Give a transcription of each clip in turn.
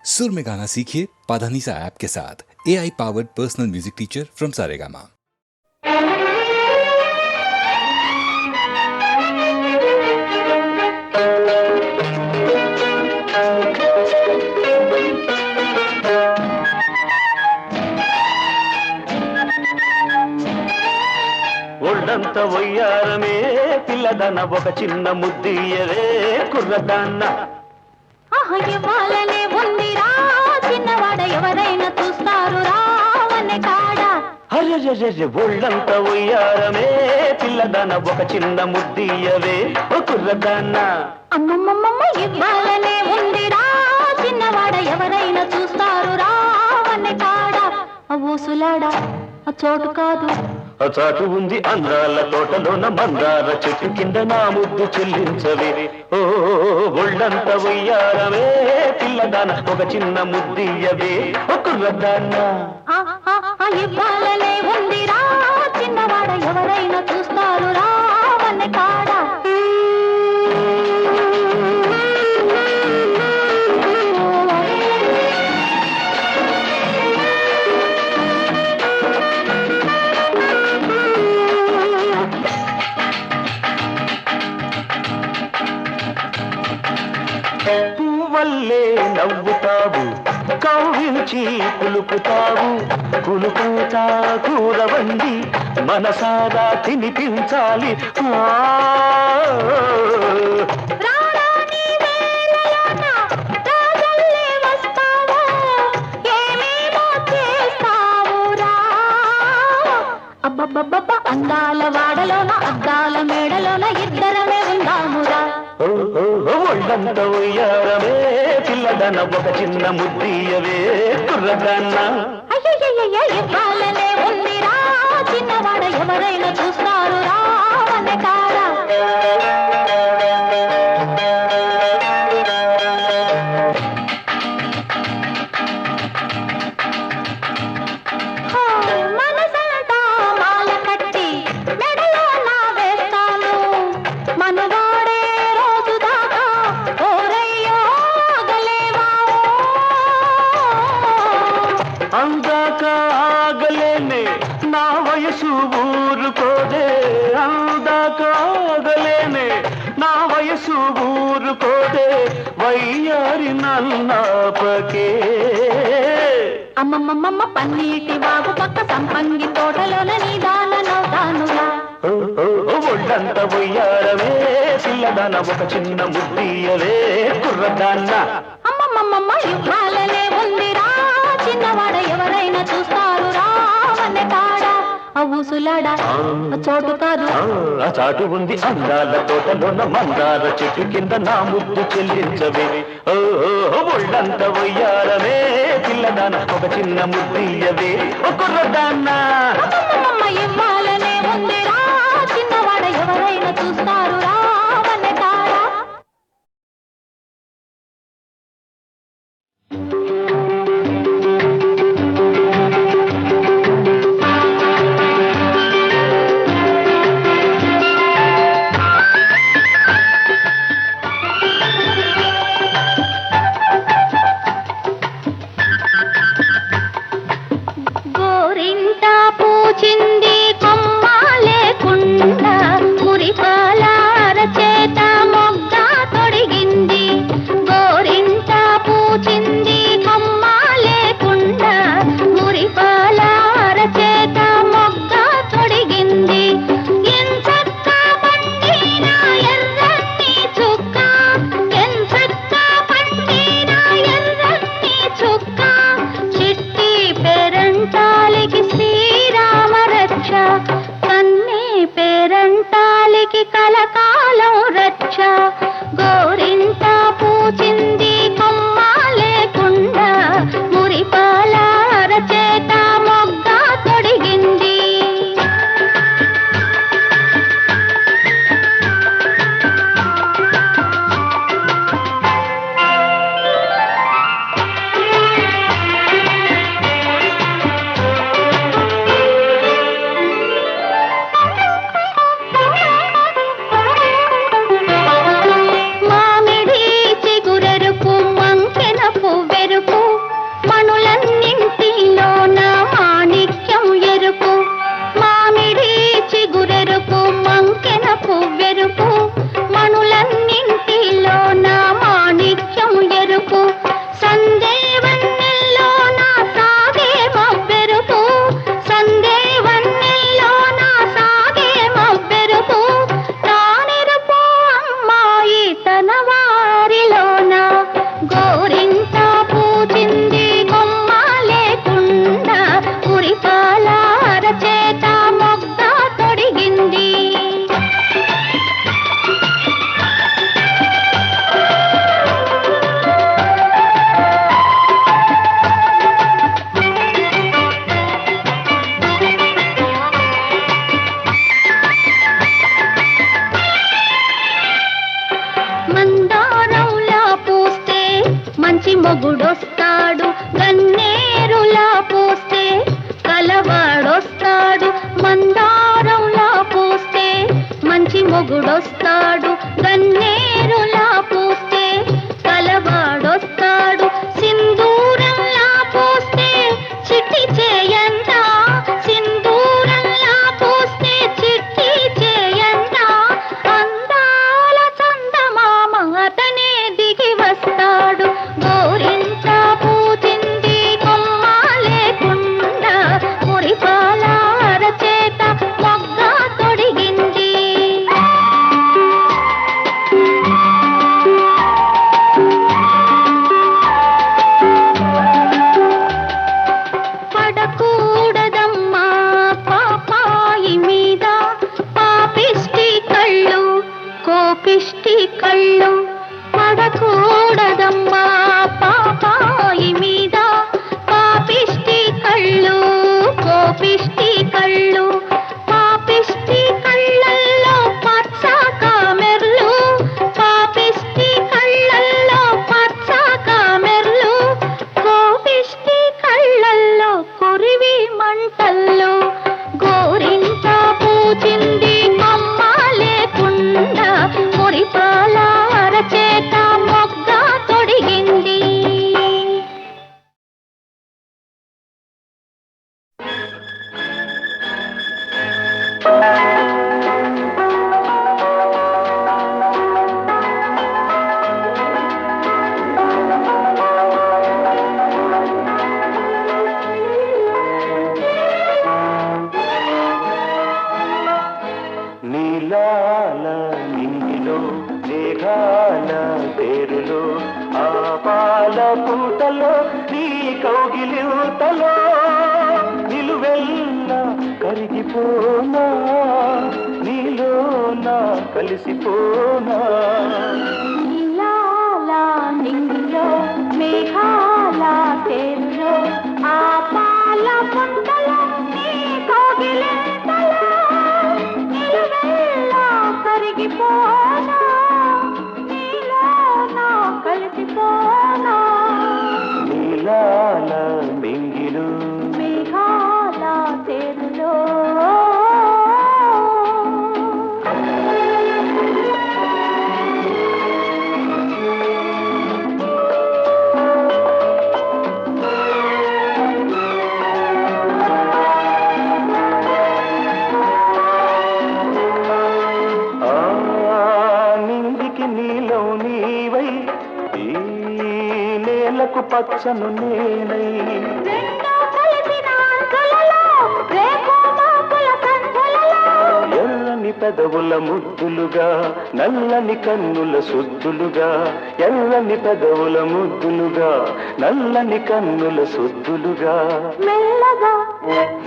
सुर में गाना सीखिए पाधानीसा ऐप के साथ। AI powered personal music teacher from Saregama. ఒళ్ళంత వయ్యారమే పిల్లదన ఒక చిన్న ముద్దియవే కుర్రదాన్న ఇవ్వాలనే ఉందిరా చిన్నవాడ ఎవరైనా చూస్తారు రావనే కాడ. అరెరెరె ఒళ్ళంత వయ్యారమే పిల్లదన ఒక చిన్న ముద్దియవే కుర్రదాన్న. అమ్మమ్మమ్మ ఇవ్వాలనే ఉందిరా చిన్నవాడ ఎవరైనా చూస్తారు రావనే కాడ. ఊసులాడ చోటు కాదు చాటు ఉంది అందాల తోటలోన మందార చెట్టు కింద నా ముద్దు చెల్లించవే ఓ ఒళ్ళంత వయ్యారమే పిల్లదాన ఒక చిన్న ముద్దియవే కుర్రదాన్న. ఇవ్వాలనే ఉందిరా చిన్నవాడ ఎవరైనా చూస్తారు రావనే కాడ. పువ్వల్లే నవ్వుతావు కవ్వించి కులుపుతావు కులుపుతా కూరవండి మనసారా తినిపించాలి. అందాల వాడలోన అద్దాల మేడలోన ఇద్దరమే ఉందామురా. ఒళ్ళంత ఉయ్యారమే పిల్లదన ఒక చిన్న ముద్దియవే కుర్రదాన్న. ఇవ్వాలనే ఉందిరా చిన్నవాడ ఎవరైనా చూస్తారు రావనే కాడ. మనసంతా మాల కట్టి మెడలో నా వేస్తాను మనువాడే రోజు దాకా ఓరయ్యో ఆగలేవా. అందాక ఆగలేనే నా వయసు ఊరుకోదే అందాక ఆగలేనే నా వయసు ఊరుకోదే వయ్యారి నన్నాపకే. అమ్మమ్మమ్మ పన్నీటి వాగు పక్క సంపంగి తోటలోన నీదానవుతానుగా. ఒళ్ళంత వయ్యారమే పిల్లదాన ఒక చిన్న ముద్దియవే కుర్రదాన్న. అమ్మమ్మమ్మ ఇవ్వాలనే ఉందిరా చిన్నవాడ ఎవరైనా చూస్తారు రావనే కాడ. ఊసులాడ చోటు కాదు ఆ చాటు ఉంది అందాల తోటలోన మందార చెట్టు కింద నా ముద్దు చెల్లించవే ఓ ఒళ్ళంత వయ్యారమే పిల్లదాన ఒక చిన్న ముద్దియవే కుర్రదాన్న. అమ్మమ్మమ్మ ఇవ్వాలనే ఉందిరా చిన్నవాడ ఎవరైనా చూస్తారు రావనే కాడ. గోరింట పూచింది మొగుడొస్తాడు గన్నేరులా పూస్తే కలవాడొస్తాడు మందారంలా పూస్తే మంచి మొగుడొస్తాడు గన్నేరులా పూస్తే కలవాడొస్తాడు సింధూరంలా పూస్తే చిట్టి చేయంతా సింధూరంలా పూస్తే చిట్టి చేయంతా అందాల చందమామ అతనే దిగి వస్తాడు గోరింట పూజింది కొమ్మ లేకుండా మురిపాల అరచేత మొగ్గ తొడిగింది పడకూడదమ్మా పాపాయి మీద పాపిష్టి కళ్ళు కోపిష్టి కళ్ళు పడకూడదమ్మా పాపాయి మీద పాపిష్టి కళ్ళు కోపిష్టి కళ్ళు పాపిష్టి కళ్ళల్లో పచ్చ కామెర్లు పాపిష్టి కళ్ళల్లో పచ్చ కామెర్లు కోపిష్టి కళ్ళల్లో కొరివి మంటల్లో గోరింట పూచింది కొమ్మ లేకుండా మురిపాల అరచేత మొగ్గ తొడిగింది నీలాల నింగిలో మేఘాల పేరులో ఆ పాల పూటలో నీ కౌగిలితలో నిలువెల్ల కరిగిపోనా నీలోన కలిసిపోనా నీలాల నింగిలో మేఘాల తేరులో ఆ పాల పుంటలో నీ కోగిలింతలో నిలువెల్లా కరిగిపోనా నీలోన కలిసిపోనా నీలాల మింగిలు మేఘాల తేరులో ఆ నిందికి నీలో నీవై ఈ నేలకు పచ్చను నేనై రెండో కలిసిన అంచులలో రేపు మాపుల సంచులలో ఎర్రని పెదవుల ముద్దులుగా నల్లని కన్నుల సుద్దులుగా ఎర్రని పెదవుల ముద్దులుగా నల్లని కన్నుల సుద్దులుగా మెల్లగా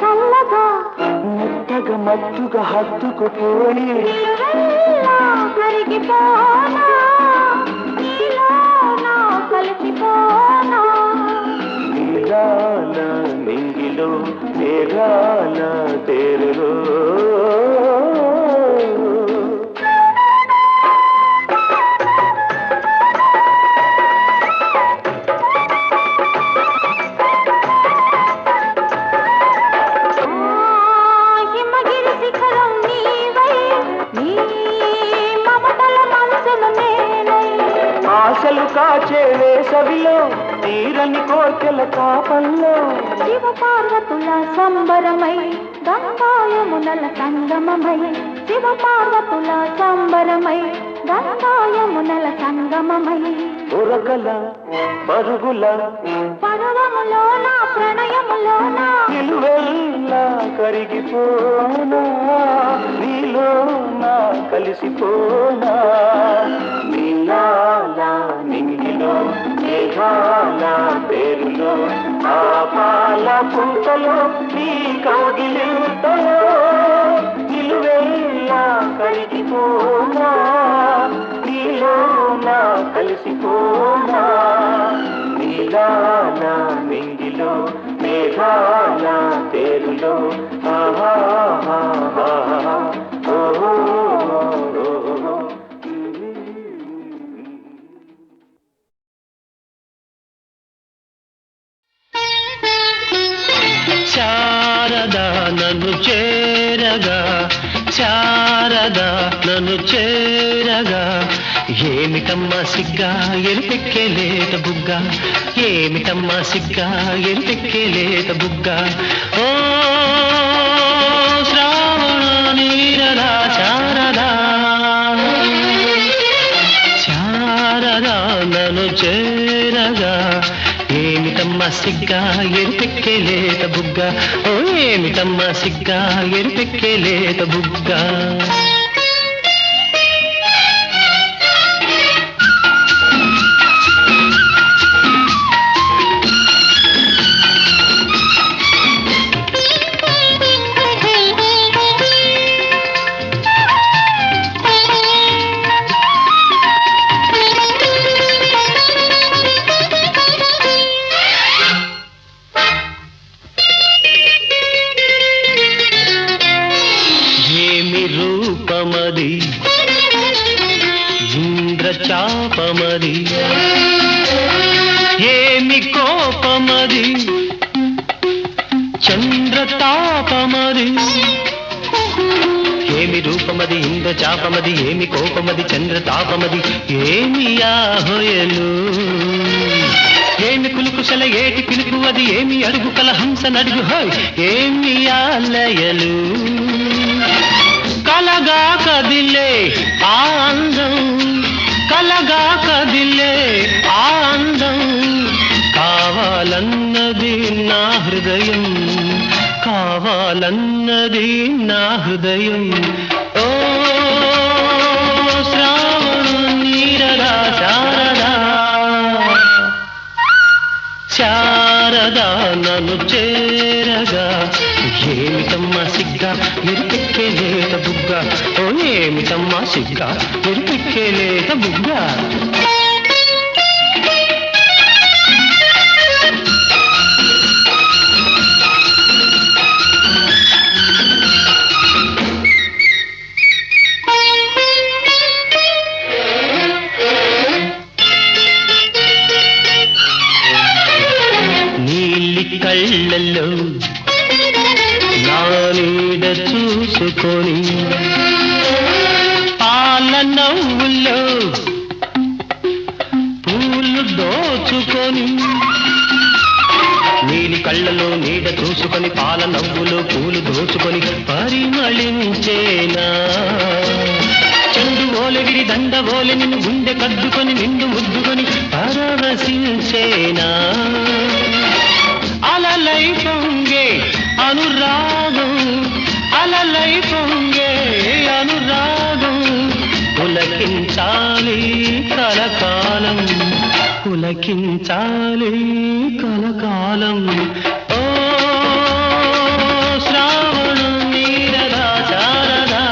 చల్లగా మెత్తగా మత్తుగా హత్తుకుపోయి నిలువెల్లా కరిగిపోనా నీలోన కలిసిపోనా నీలాల మింగిలో మేఘాల తేరులో హిమగిరి శిఖరం నీవై నీ మమతల మనసును నేనై ఆశలు కాచే వేసవిలో తీరని కోర్కెల కాపల్లో శివ పార్వతుల సంబరమై గంగాయమునల సంగమమై శివ పార్వతుల సంబరమై గంగాయమునల సంగమమై ఉరకల పరుగుల పర్వములోన ప్రణయములోన నిలువెల్లా కరిగిపోనా నీలోన కలిసిపోనా నీలాల నింగిలో మేఘాల పేరులో ఆ పాల పుంతలో నీ కౌగిలింతలో నిలువెల్లా కరిగిపోనా నీలోన కలిసిపోనా నీలాల నింగిలో మేఘాల తేరులో శారదా నన్ను చేరగా శారదా నన్ను చేరగా ఏమిటమ్మా సిగ్గా ఎరుపెక్కేలేత బుగ్గ ఏమిటమ్మా సిగ్గా ఎరుపెక్కేలేత బుగ్గ ఓ శ్రావణ నీరదా శారదా శారదా నన్ను చేరగా ఏమిటమ్మా సిగ్గా ఎరుపెక్కేలేత బుగ్గ ఓ ఏమిటమ్మా సిగ్గా ఎరుపెక్కేలేత బుగ్గ రూపమది ఇంద్రచాపమది ఏమి కోపమది చంద్రతాపమది ఏమి రూపమది ఇంద్రచాపమది ఏమి కోపమది చంద్రతాపమది ఏమి ఆహోయలు ఏమి కులుకుశల ఏటి పిలుపు అది ఏమి అడుగు కల హంస నడుగు హోయ్ ఏమి ఆలయలు కలగా కదిలే ఆనందం కలగా కదిలే ఆనందం కావాలన్నది నా హృదయం కావాలన్నది నా హృదయం ఓ శ్రావణ నీరదా శారదా శారదా నన్ను చేరగా ఏమిటమ్మా సిగ్గా ఎరుపెక్కేలేత బుగ్గ ఓ ఏమిటమ్మా సిగ్గా ఎరుపెక్కేలేత బుగ్గ నీలి కళ్ళల్లో నా నీడ చూసుకొని పాల నవ్వుల్లో పూలు దోచుకొని నీలి కళ్ళలో నీడ చూసుకొని పాల నవ్వులో పూలు దోచుకొని పరిమళించేనా చెండు ఓలెగిరి దండ ఓలె నిన్ను గుండె కద్దుకొని నిండు ముద్దుకొని పరవశించేనా అలలై పొంగే అనురాగం అలలై పొంగే అనురాగం పులకించాలి కలకాలం పులకించాలి కలకాలం ఓ శ్రావణ నీరదా శారదా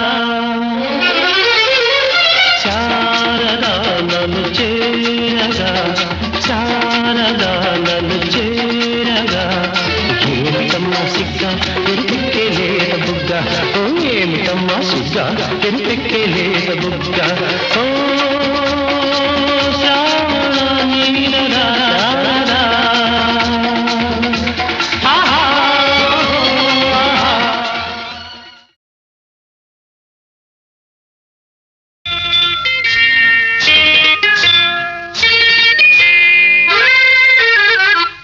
శారదా నన్ను చేరగా శారదా నన్ను చేరగా ఏమిటమ్మా సిగ్గా ఎరుపెక్కేలేత బుగ్గ ఓ ఏమిటమ్మా సిగ్గా ఎరుపెక్కేలేత బుగ్గ ఓ శ్రావణ నీరదా శారదా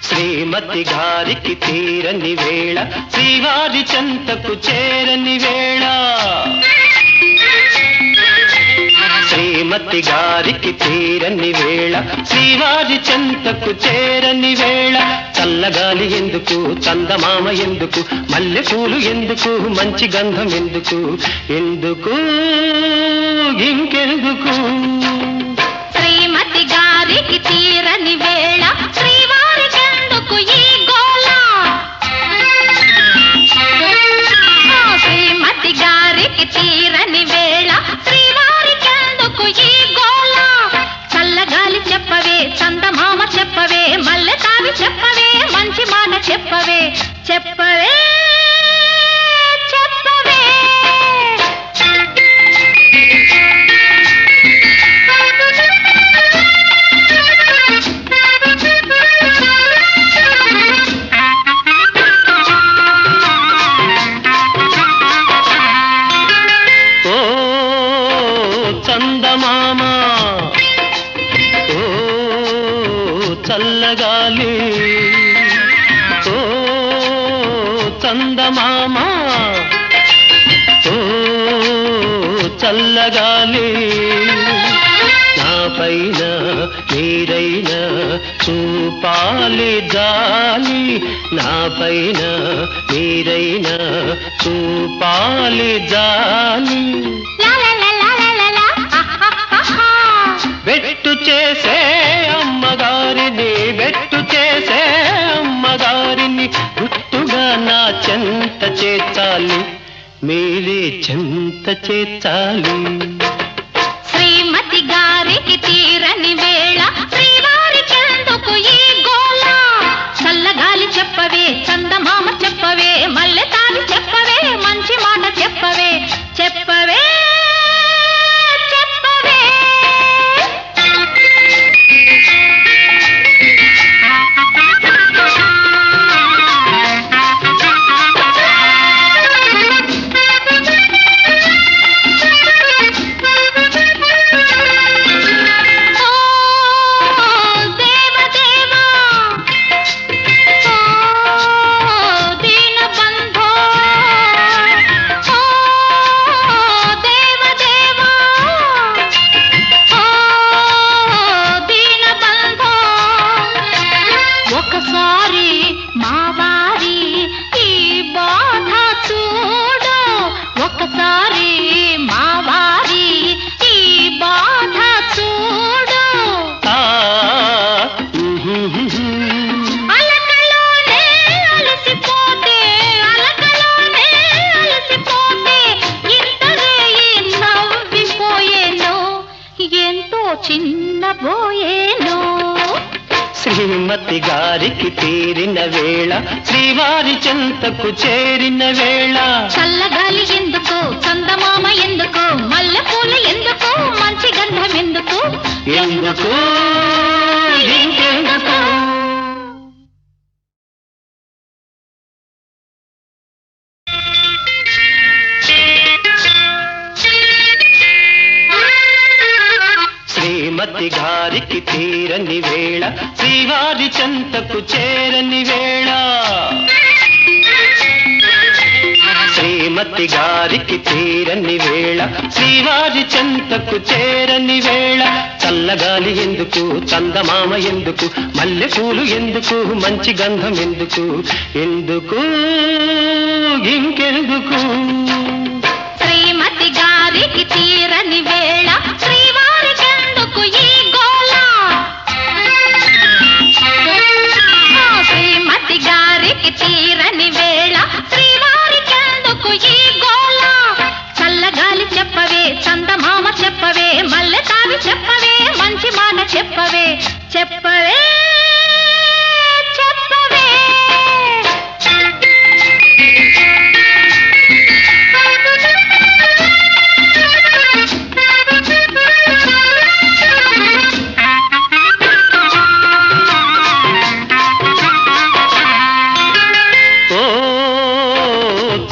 శ్రీమతి గారికి తీరని వేళ శ్రీవారి చెంతకు చేరని వేళ శ్రీమతి గారికి తీరని వేళ శ్రీవారి చెంతకు చేరని వేళ చల్లగాలి ఎందుకు చందమామ ఎందుకు మల్లె పూలు ఎందుకు మంచి గంధం ఎందుకు ఎందుకు ఇంకెందుకు శ్రీమతి గారికి తీరని వేళ శ్రీవారికెందుకు ఈ గోళ శ్రీమతి గారికి తీరని వేళ శ్రీవారికెందుకు ఈ గోళ చల్లగాలి చెప్పవే చందమామ చెప్పవే మల్లె తావి చెప్పవే మంచి మాట చెప్పవే చెప్పవే చెప్పవే చల్లగాలి ఓ చందమామ ఓ చల్లగాలి నా పైన మీరైనా చూపాలి జాలి నా పైన మీరైనా చూపాలి జాలి బెట్టు చేసే అమ్మగారిని బెట్టు చేసే అమ్మగారిని గుట్టుగా నా చెంత చేర్చాలి మీరే చెంత చేర్చాలి శ్రీమతి గారికి తీరని వేళ శ్రీవారి చెందుకు ఈ గోళ చల్లగాలి చెప్పవే చందమామ చెప్పవే మల్లె తావి చెప్పవే మంచి మాట చెప్పవే చెప్పవే శ్రీమతి గారికి తీరిన వేళ శ్రీవారి చెంతకు చేరిన వేళ చల్లగాలి ఎందుకు చందమామ ఎందుకు మల్లెపూలు ఎందుకు మంచి గంధం ఎందుకు ఎందుకు ఇంకెందుకు శ్రీమతి గారికి తీరని వేళ శ్రీవారి చెంతకు చేరని వేళ శ్రీమతి గారికి తీరని వేళ శ్రీవారి చెంతకు చేరని వేళ చల్లగాలి ఎందుకు చందమామ ఎందుకు మల్లెపూలు ఎందుకు మంచి గంధం ఎందుకు ఎందుకు ఇంకెందుకు శ్రీమతి గారికి తీరని వేళ శ్రీవారి చెందుకు ఈ గోళ శ్రీమతి గారికి తీరని వేళ శ్రీవారి చెందుకు ఈ గోళ చల్లగాలి చెప్పవే చందమామ చెప్పవే మల్లె తావి చెప్పవే మంచి మాట చెప్పవే చెప్పవే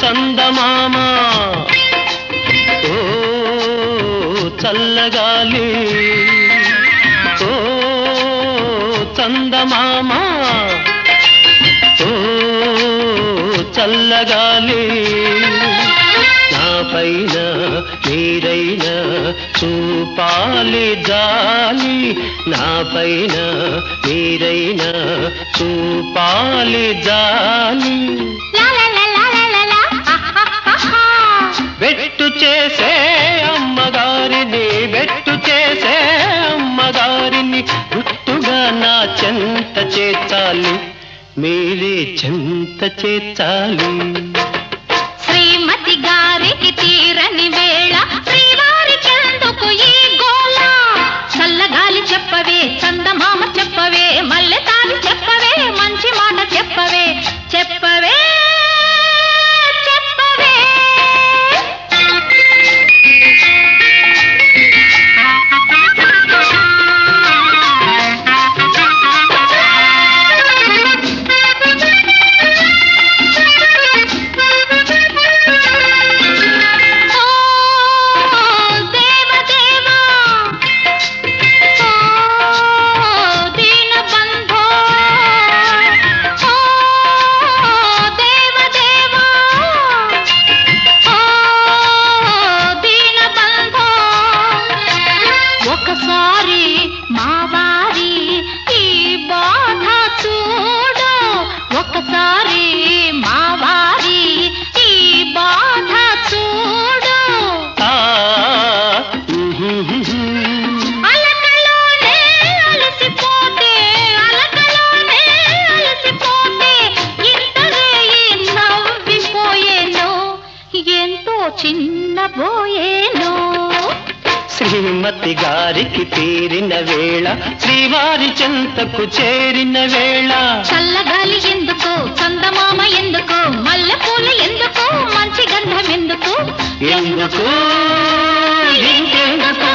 చందమామ ఓ చల్లగాలి ఓ చందమామ ఓ చల్లగాలి నా పైన మీరైనా చూపాలి జాలి నా పైన మీరైనా చూపాలి జాలి బెట్టు చేసే అమ్మగారిని బెట్టు చేసే అమ్మగారిని గుట్టుగా నా చెంత చేర్చాలి మీరే చెంత చేర్చాలి శ్రీమతి గారికి తీరని వేళ శ్రీవారి చెందుకు ఈ గోళ చల్లగాలి చెప్పవే చందమామ చెప్పవే మల్లె తావి చెప్పవే మంచి మాట చెప్పవే చెప్పవే సతి గారికి తీరిన వేళ శ్రీవారి చెంతకు చేరిన వేళ చల్లగాలి ఎందుకు చందమామ ఎందుకు మల్లెపూలు ఎందుకు మంచి గంధం ఎందుకు ఎందుకు ఇంకెందుకు